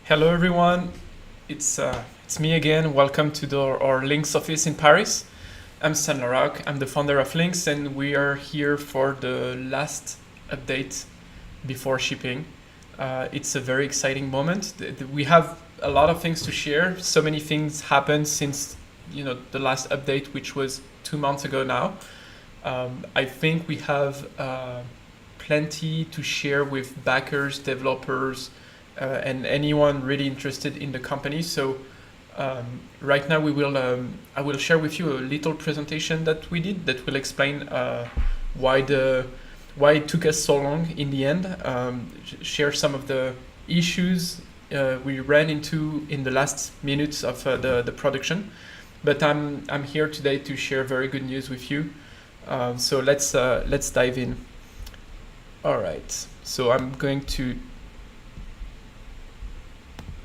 Hello everyone, it's me again. Welcome to our Lynx office in Paris. I'm Stan Larocque, I'm the founder of Lynx, and we are here for the last update before shipping. It's a very exciting moment. We have a lot of things to share. So many things happened since the last update, which was 2 months ago now. I think we have plenty to share with backers, developers, and anyone really interested in the company. So right now I will share with you a little presentation that we did that will explain why it took us so long in the end. Share some of the issues we ran into in the last minutes of the production. But I'm here today to share very good news with you. So let's dive in. All right. So I'm going to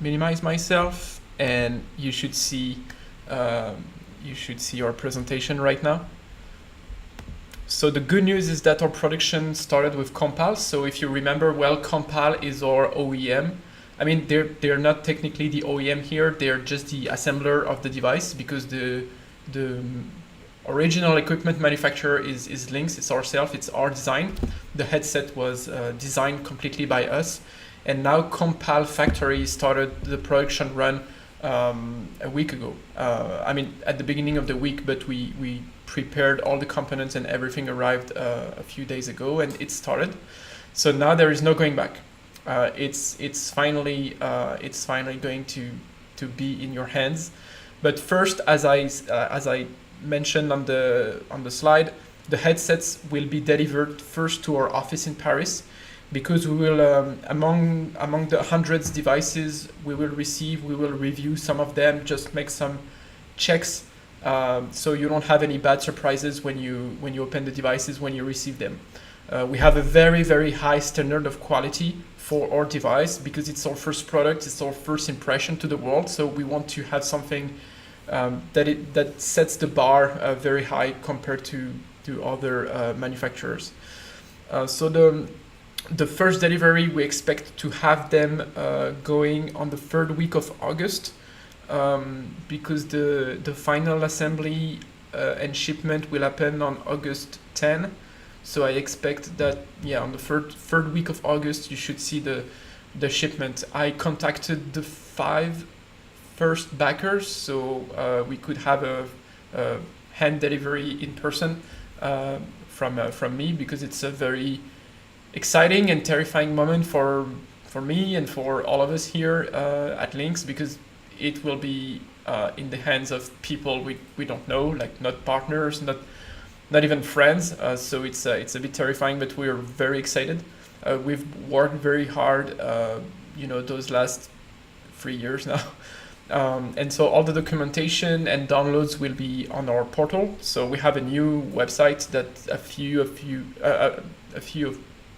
minimize myself, and you should see our presentation right now. So the good news is that our production started with Compal. So if you remember well, Compal is our OEM. I mean, they're not technically the OEM here. They're just the assembler of the device, because the original equipment manufacturer is Lynx. It's ourselves. It's our design. The headset was designed completely by us. And now Compal factory started the production run a week ago. I mean, at the beginning of the week, but we prepared all the components and everything arrived a few days ago, and it started. So now there is no going back. It's finally going to be in your hands. But first, as I mentioned on the slide, the headsets will be delivered first to our office in Paris, because we will among the hundreds devices we will receive, we will review some of them, just make some checks, so you don't have any bad surprises when you open the devices, when you receive them. We have a very high standard of quality for our device, because it's our first product, it's our first impression to the world. So we want to have something that sets the bar very high compared to other manufacturers. So the first delivery, we expect to have them going on the third week of August, because the final assembly and shipment will happen on August 10. So I expect that on the third week of August you should see the shipment. I contacted the 5 first backers, so we could have a hand delivery in person from me, because it's a very exciting and terrifying moment for me and for all of us here at Lynx, because it will be in the hands of people we don't know, like not partners, not even friends. So it's a bit terrifying, but we're very excited. We've worked very hard, those last 3 years now. And so all the documentation and downloads will be on our portal. So we have a new website that a few of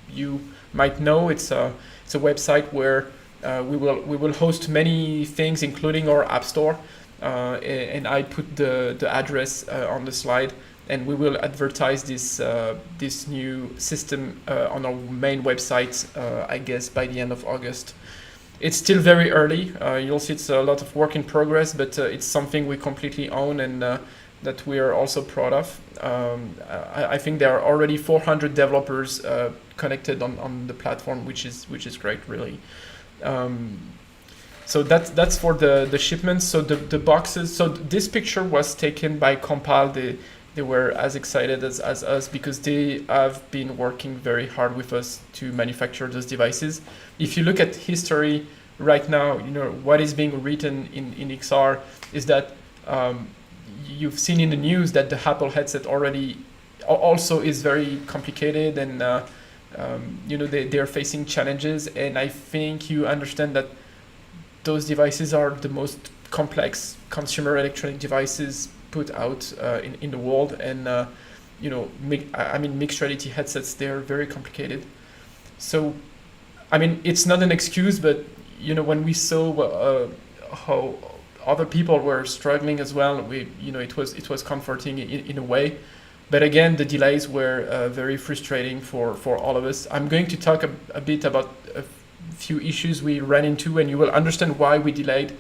you might know. It's a website where we will host many things, including our app store, and I put the address on the slide, and we will advertise this new system on our main website, I guess by the end of August. It's still very early. You'll see it's a lot of work in progress, but it's something we completely own, and that we are also proud of. I think there are already 400 developers connected on the platform, which is great, really. So that's for the shipments. So the boxes. So this picture was taken by Compal. They were as excited as us, because they have been working very hard with us to manufacture those devices. If you look at history right now, what is being written in XR is that you've seen in the news that the Apple headset already also is very complicated, and they're facing challenges. And I think you understand that those devices are the most complex consumer electronic devices put out in the world, and mixed reality headsets, they're very complicated. So I mean, it's not an excuse, but when we saw how other people were struggling as well, it was comforting in a way. But again, the delays were very frustrating for all of us. I'm going to talk a bit about few issues we ran into, and you will understand why we delayed,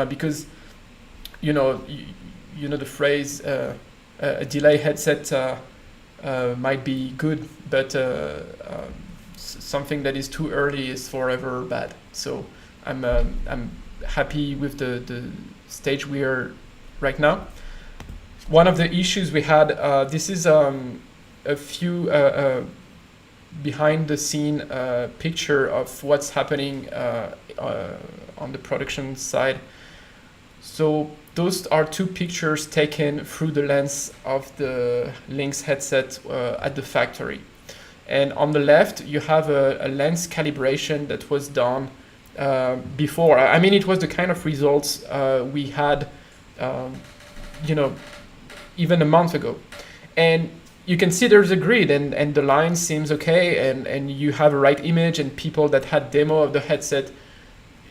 because you know the phrase a delay headset might be good, but something that is too early is forever bad. So I'm happy with the stage we are right now. One of the issues we had, this is a few behind the scene picture of what's happening on the production side. So those are two pictures taken through the lens of the Lynx headset at the factory. And on the left, you have a lens calibration that was done before. I mean, it was the kind of results we had, even a month ago. And you can see there's a grid, and the line seems okay, and you have a right image, and people that had demo of the headset,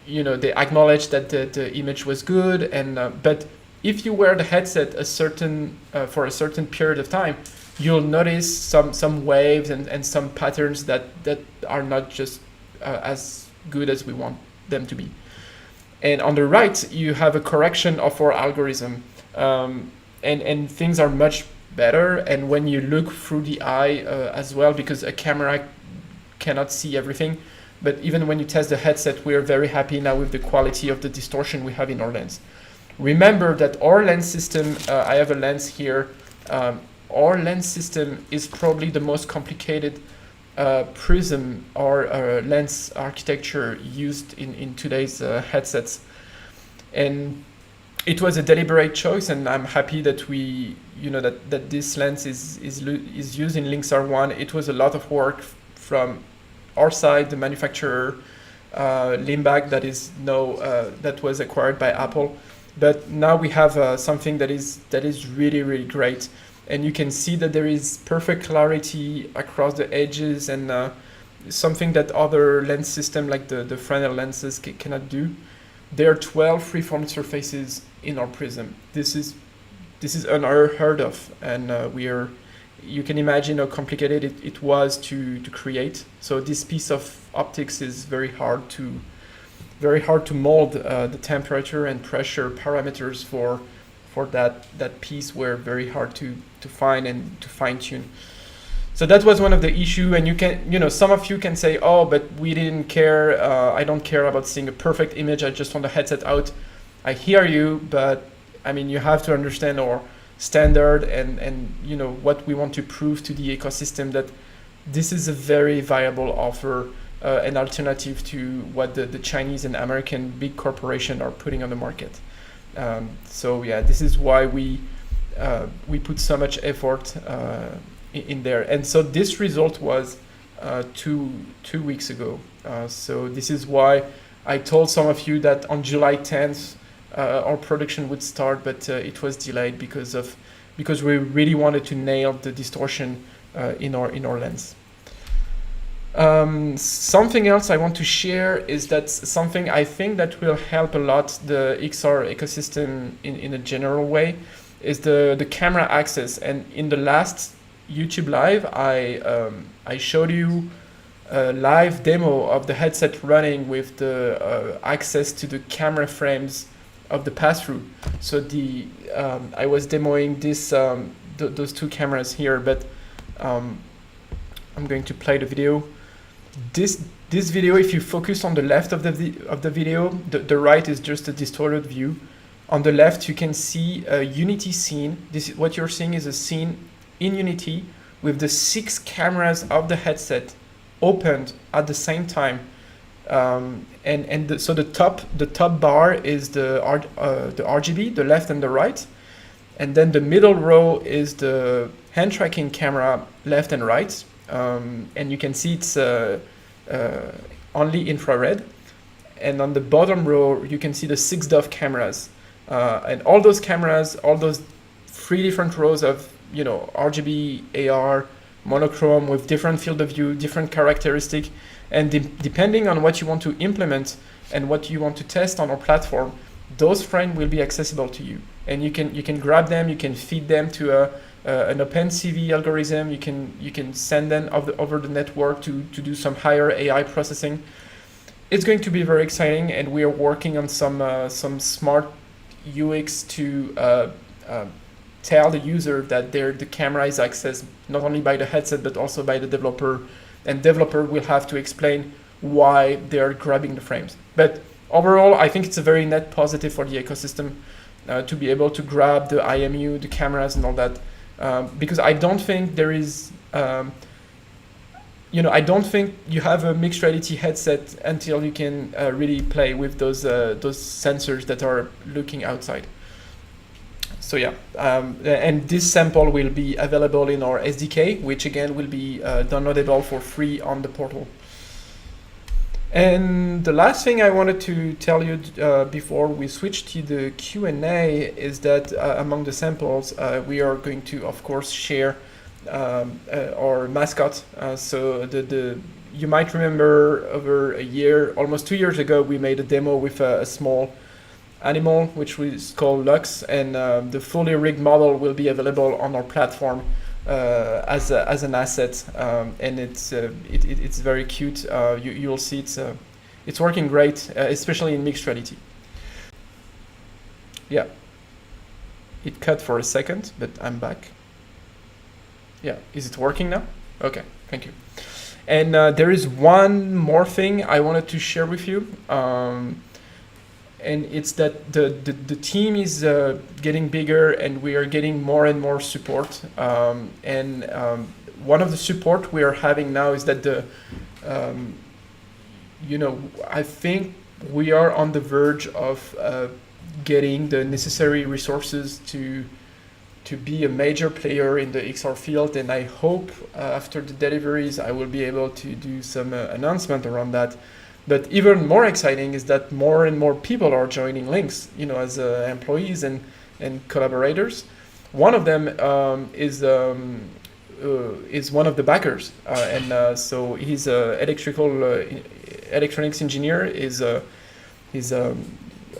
they acknowledge that the image was good. And but if you wear the headset for a certain period of time, you'll notice some waves and some patterns that are not just as good as we want them to be. And on the right, you have a correction of our algorithm, and things are much better. And when you look through the eye as well, because a camera cannot see everything, but even when you test the headset, we are very happy now with the quality of the distortion we have in our lens. Remember that our lens system, I have a lens here, our lens system is probably the most complicated prism or lens architecture used in today's headsets. And it was a deliberate choice, and I'm happy that that this lens is used in Lynx R1. It was a lot of work from our side, the manufacturer, Limback, that was acquired by Apple. But now we have something that is really, really great. And you can see that there is perfect clarity across the edges, and something that other lens systems like the Fresnel lenses cannot do. There are 12 freeform surfaces in our prism. This is unheard of, and you can imagine how complicated it was to create. So this piece of optics is very hard to mold. The temperature and pressure parameters for that piece were very hard to find and to fine tune. So that was one of the issue. And you can, some of you can say, oh, but we didn't care. I don't care about seeing a perfect image. I just want the headset out. I hear you, but I mean, you have to understand our standard and what we want to prove to the ecosystem, that this is a very viable offer, an alternative to what the Chinese and American big corporations are putting on the market. So yeah, this is why we put so much effort in there. And so this result was 2 weeks ago. So this is why I told some of you that on July 10th our production would start, but it was delayed because we really wanted to nail the distortion in our lens. Something else I want to share is that something I think that will help a lot the XR ecosystem in a general way is the camera access. And in the last YouTube live, I showed you a live demo of the headset running with the access to the camera frames of the pass-through. So I was demoing those two cameras here, but I'm going to play the video. This video, if you focus on the left of the video, the right is just a distorted view. On the left, you can see a Unity scene. What you're seeing is a scene in Unity with the 6 cameras of the headset opened at the same time. So the top bar is the RGB, the left and the right, and then the middle row is the hand tracking camera, left and right. And you can see it's only infrared. And on the bottom row, you can see the 6 Dove cameras. And all those cameras, all those 3 different rows of RGB, AR, monochrome with different field of view, different characteristic. And depending on what you want to implement and what you want to test on our platform, those frames will be accessible to you. And you can grab them, you can feed them to an OpenCV algorithm. You can send them over the network to do some higher AI processing. it's going to be very exciting, and we are working on some smart UX to tell the user that the camera is accessed not only by the headset but also by the developer, and developer will have to explain why they are grabbing the frames. But overall, I think it's a very net positive for the ecosystem to be able to grab the IMU, the cameras, and all that, because I don't think there is. I don't think you have a mixed reality headset until you can really play with those sensors that are looking outside. So yeah, and this sample will be available in our SDK, which again will be downloadable for free on the portal. And the last thing I wanted to tell you before we switch to the Q&A is that among the samples, we are going to, of course, share our mascot. So you might remember over a year, almost 2 years ago, we made a demo with a small animal, which was called Lynx, and the fully rigged model will be available on our platform as an asset, and it's very cute. You'll see it's working great, especially in mixed reality. Yeah, it cut for a second, but I'm back. Yeah, is it working now? Okay, thank you. And there is one more thing I wanted to share with you, and it's that the team is getting bigger, and we are getting more and more support. And one of the support we are having now is that I think we are on the verge of getting the necessary resources to be a major player in the XR field, and I hope after the deliveries I will be able to do some announcement around that. But even more exciting is that more and more people are joining Lynx, as employees and collaborators. One of them is one of the backers, and so he's an electronics engineer. He's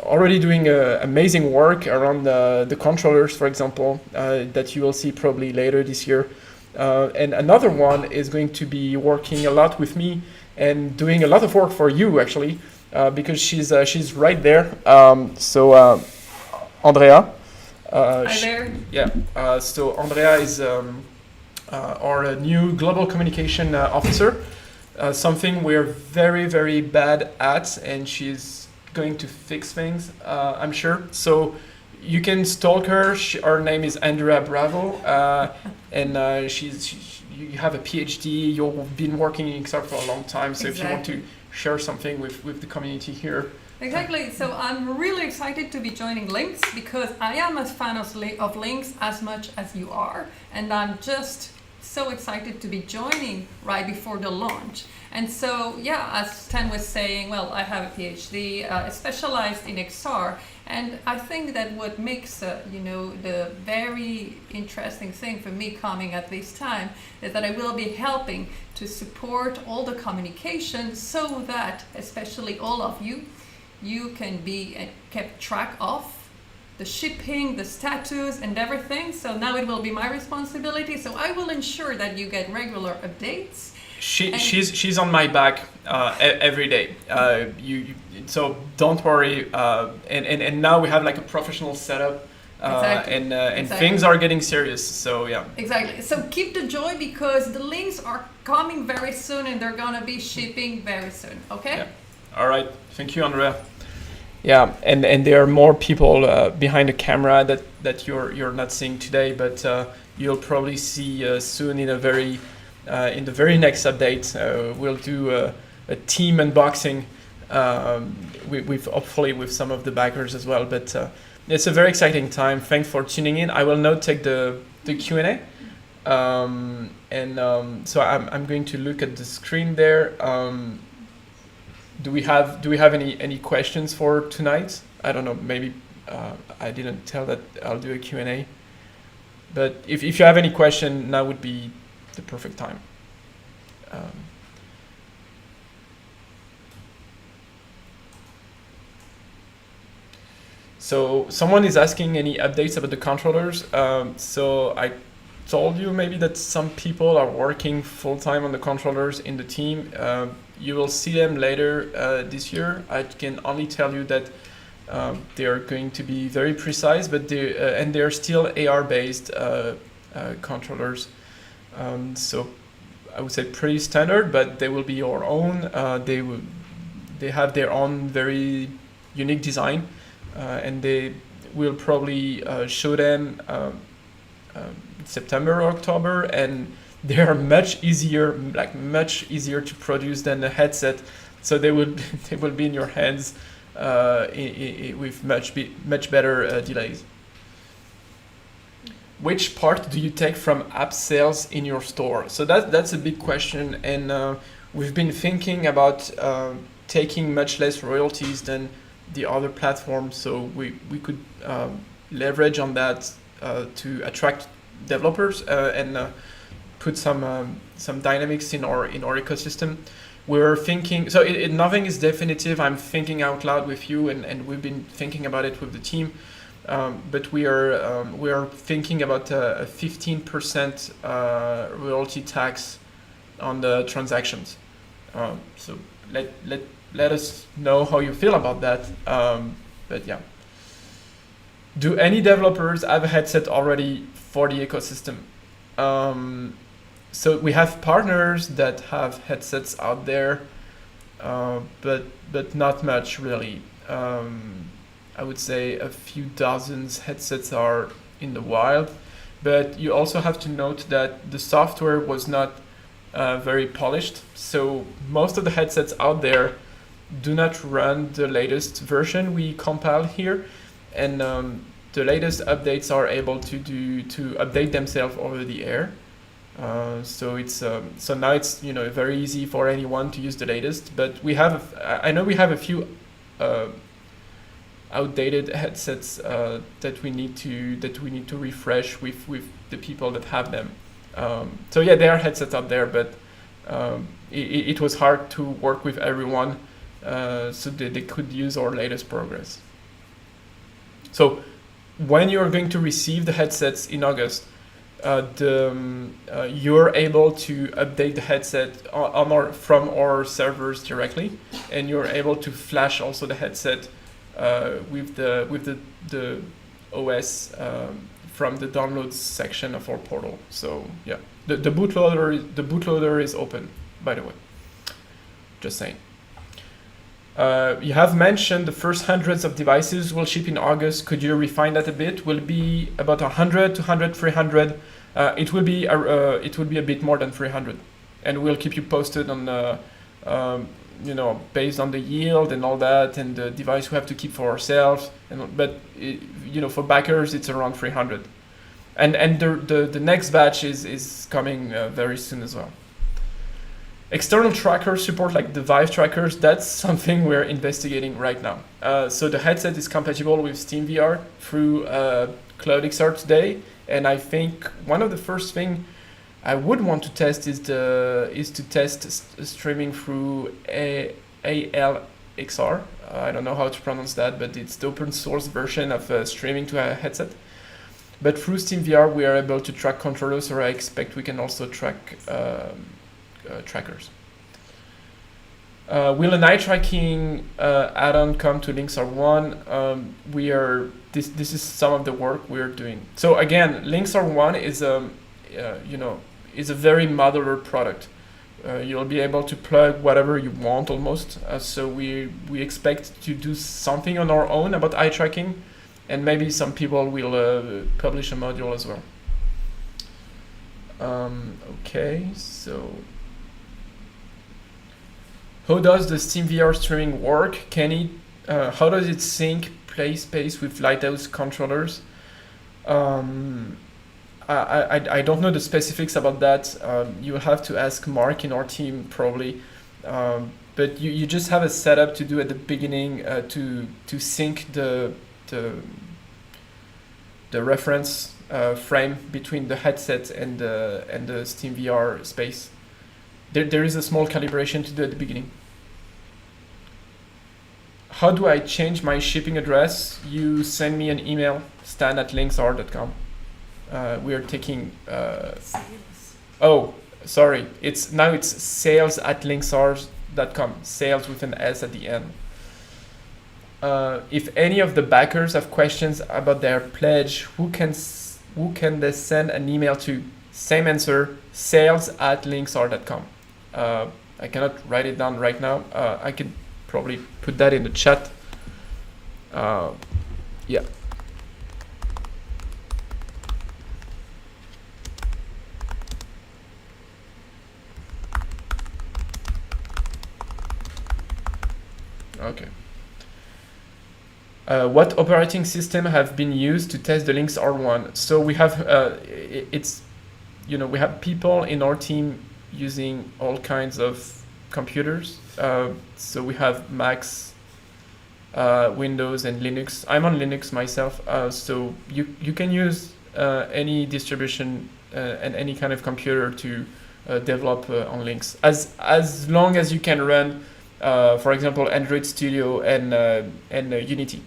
already doing amazing work around the controllers, for example, that you will see probably later this year. And another one is going to be working a lot with me and doing a lot of work for you, actually, because she's right there. So Andrea. Hi there. Yeah. So Andrea is our new global communication officer. Something we're very, very bad at, and she's going to fix things, I'm sure. So you can stalk her. Her name is Andrea Bravo, and you have a PhD. You've been working in XR for a long time. So If you want to share something with the community here. Exactly. So I'm really excited to be joining Lynx because I am a fan of Lynx as much as you are, and I'm just so excited to be joining right before the launch. And so, yeah, as Tan was saying, well, I have a PhD specialized in XR, and I think that what makes the very interesting thing for me coming at this time is that I will be helping to support all the communication so that, especially all of you can be kept track of the shipping, the status, and everything. So now it will be my responsibility. So I will ensure that you get regular updates. She's on my back every day. So don't worry. And now we have like a professional setup. Exactly. And things are getting serious. So yeah. Exactly. So keep the joy because the links are coming very soon, and they're gonna be shipping very soon. Okay. Yeah. All right. Thank you, Andrea. Yeah, and there are more people behind the camera that you're not seeing today, but you'll probably see soon in the very next update. We'll do a team unboxing with hopefully with some of the backers as well. But it's a very exciting time. Thanks for tuning in. I will now take the Q&A, so I'm going to look at the screen there. Do we have any questions for tonight? I don't know, maybe I didn't tell that I'll do a Q&A. But if you have any question, now would be the perfect time. So someone is asking any updates about the controllers. So I told you maybe that some people are working full-time on the controllers in the team. You will see them later this year. I can only tell you that they are going to be very precise, but they're still AR-based controllers. So I would say pretty standard, but they will be your own. They have their own very unique design, and they will probably show them September or October, and they are much easier to produce than a headset. So they will be in your hands with much better delays. Which part do you take from app sales in your store? So that's a big question, and we've been thinking about taking much less royalties than the other platforms. So we could leverage on that to attract developers and put some dynamics in our ecosystem. We're thinking, so nothing is definitive. I'm thinking out loud with you, and we've been thinking about it with the team. But we are thinking about a 15% royalty tax on the transactions. So let us know how you feel about that. But yeah. Do any developers have a headset already for the ecosystem? So we have partners that have headsets out there, but not much really. I would say a few dozens headsets are in the wild, but you also have to note that the software was not very polished. So most of the headsets out there do not run the latest version we compiled here, and the latest updates are able to update themselves over the air. So now it's very easy for anyone to use the latest. But I know we have a few outdated headsets that we need to refresh with the people that have them. So yeah, there are headsets out there, but it was hard to work with everyone, so they could use our latest progress. So when you're going to receive the headsets in August, you're able to update the headset from our servers directly, and you're able to flash also the headset with the OS from the downloads section of our portal. So yeah, the bootloader is open, by the way. Just saying. You have mentioned the first hundreds of devices will ship in August. Could you refine that a bit? Will it be about 100, 200, 300? It will be a bit more than 300, and we'll keep you posted on based on the yield and all that, and the device we have to keep for ourselves. But for backers, it's around 300, and the next batch is coming very soon as well. External trackers support, like the Vive trackers. That's something we're investigating right now. So the headset is compatible with SteamVR through CloudXR today, and I think one of the first thing I would want to test is to test streaming through ALXR. I don't know how to pronounce that, but it's the open source version of streaming to a headset. But through SteamVR, we are able to track controllers, so I expect we can also track trackers. Will an eye tracking add-on come to Lynx R1? This is some of the work we're doing. So again, Lynx R1 is a very modular product. You'll be able to plug whatever you want almost. So we expect to do something on our own about eye tracking, and maybe some people will publish a module as well. Okay, so how does the SteamVR streaming work? Kenny, how does it sync play space with Lighthouse controllers? I don't know the specifics about that. You have to ask Mark in our team probably. But you just have a setup to do at the beginning to sync the reference frame between the headset and the SteamVR space. There is a small calibration to do at the beginning. How do I change my shipping address? You send me an email, stan@lynxr.com. We are taking. Sales. Oh, sorry. It's sales@lynxrs.com. Sales with an S at the end. If any of the backers have questions about their pledge, who can they send an email to? Same answer, sales@lynxr.com. I cannot write it down right now. I can probably put that in the chat. Yeah. Okay. What operating system have been used to test the Lynx R1? So we have we have people in our team using all kinds of computers. So we have Macs, Windows, and Linux. I'm on Linux myself, so you can use any distribution and any kind of computer to develop on Lynx, as long as you can run, for example, Android Studio and Unity.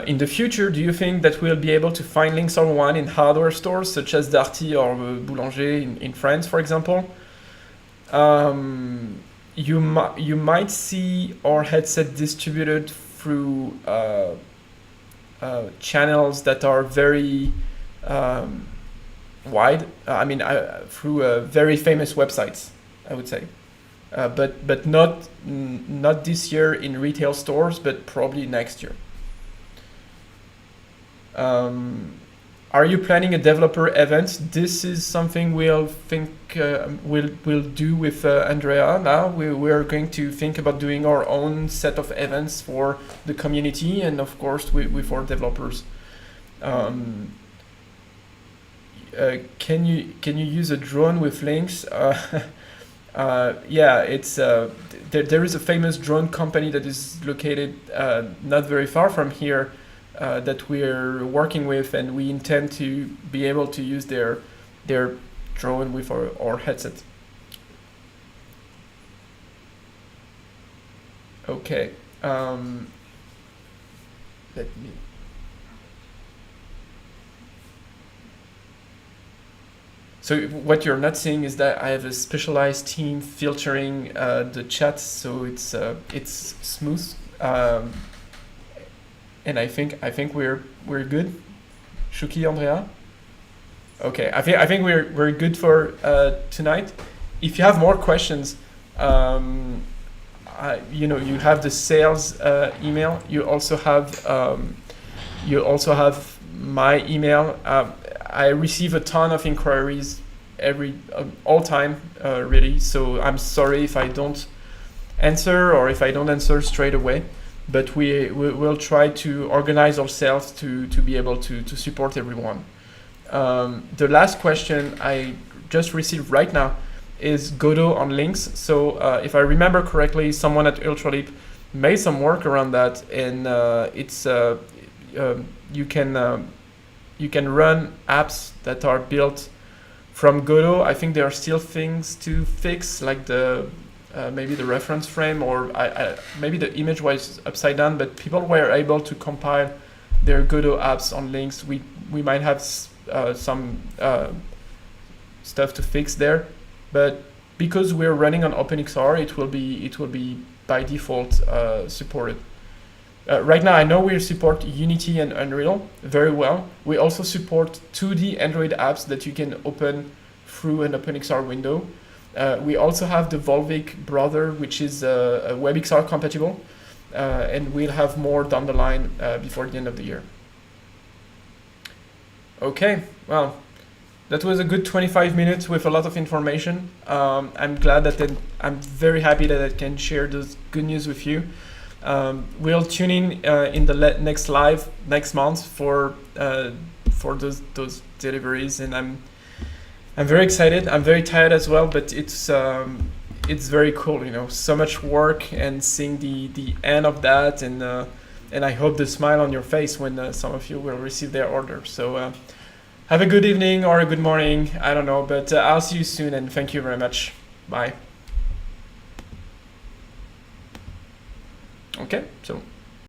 In the future, do you think that we'll be able to find Lynx R1 in hardware stores such as Darty or Boulanger in France, for example? You might see our headset distributed through channels that are very wide. Through very famous websites, I would say, but not this year in retail stores, but probably next year. Are you planning a developer event? This is something we'll do with Andrea now. We're going to think about doing our own set of events for the community and of course with our developers. Can you use a drone with Lynx? Yeah, it's there is a famous drone company that is located not very far from here. That we're working with, and we intend to be able to use their drone with our headset. Okay. Let me. So what you're not seeing is that I have a specialized team filtering the chat, so it's smooth. And I think we're good. Shuki, Andrea. Okay, I think we're good for tonight. If you have more questions, you have the sales email. You also have my email. I receive a ton of inquiries all time, really. So I'm sorry if I don't answer or if I don't answer straight away. But we will try to organize ourselves to be able to support everyone. The last question I just received right now is Godot on Lynx. So if I remember correctly, someone at Ultraleap made some work around that, and you can run apps that are built from Godot. I think there are still things to fix, like maybe the reference frame, or maybe the image was upside down, but people were able to compile their Godot apps on Lynx. We might have some stuff to fix there, but because we're running on OpenXR, it will be by default supported. Right now, I know we support Unity and Unreal very well. We also support 2D Android apps that you can open through an OpenXR window. We also have the Volvic browser, which is WebXR compatible, and we'll have more down the line before the end of the year. Okay, well, that was a good 25 minutes with a lot of information. I'm very happy that I can share this good news with you. We'll tune in the next live next month for those deliveries, and I'm very excited. I'm very tired as well, but it's very cool, so much work, and seeing the end of that, and I hope the smile on your face when some of you will receive their order. So have a good evening or a good morning, I don't know, but I'll see you soon, and thank you very much. Bye. Okay, so